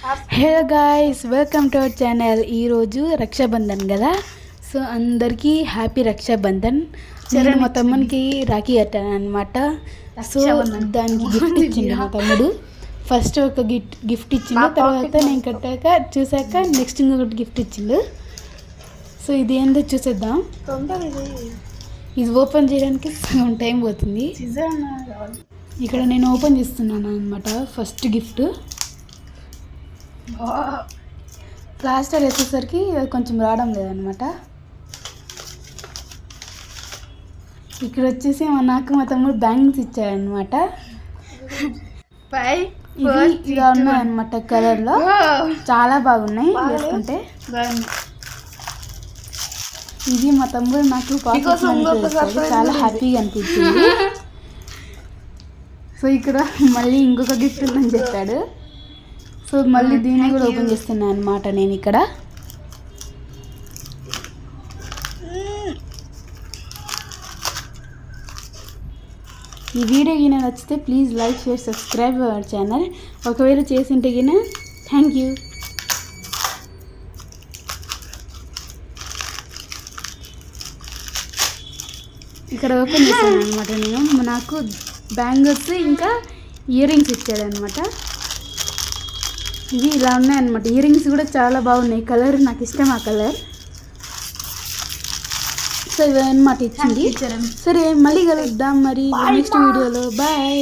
Hello guys, welcome to our channel. ఈరోజు రక్షాబంధన్ కదా, so అందరికీ హ్యాపీ రక్షాబంధన్. నేను మా తమ్మునికి రాఖీ కట్టాను అనమాట. సో దానికి గిఫ్ట్ ఇచ్చిండు మా తమ్ముడు. ఫస్ట్ ఒక గిఫ్ట్ ఇచ్చిండు, తర్వాత నేను కట్టాక చూసాక నెక్స్ట్ ఇంకొకటి గిఫ్ట్ ఇచ్చిండు. సో ఇది ఏందో చూసేద్దాం. ఇది ఓపెన్ చేయడానికి సగం టైం పోతుంది. ఇక్కడ నేను ఓపెన్ చేస్తున్నాను అనమాట. ఫస్ట్ గిఫ్ట్ ప్లాస్టర్ వేసేసరికి కొంచెం రావడం లేదనమాట. ఇక్కడ వచ్చేసి నాకు మా తమ్ముడు బ్యాంగిల్స్ ఇచ్చాడనమాట. ఇవి ఇలా ఉన్నాయన్నమాట కలర్లో, చాలా బాగున్నాయి వేసుకుంటే. ఇది మా తమ్ముడు నాకు చాలా హ్యాపీగా అనిపించింది. సో ఇక్కడ మళ్ళీ ఇంకొక గిఫ్ట్ ఉందని చెప్పాడు. సో మళ్ళీ దీన్ని కూడా ఓపెన్ చేస్తున్నాను అనమాట నేను ఇక్కడ. ఈ వీడియో గిన నచ్చితే please like, share, subscribe our channel. ఒకవేళ చేసింటే గిన థ్యాంక్ యూ. ఇక్కడ ఓపెన్ చేశాను అనమాట నేను. నాకు బ్యాంగిల్స్ ఇంకా ఇయర్ రింగ్స్ ఇచ్చాడనమాట. ఇవి ఇలా ఉన్నాయన్నమాట. ఇయర్ రింగ్స్ కూడా చాలా బాగున్నాయి. కలర్ నాకు ఇష్టం ఆ కలర్. సో ఇవన్నమాట ఇచ్చింది. సరే మళ్ళీ కలుద్దాం మరి నెక్స్ట్ వీడియోలో. బాయ్.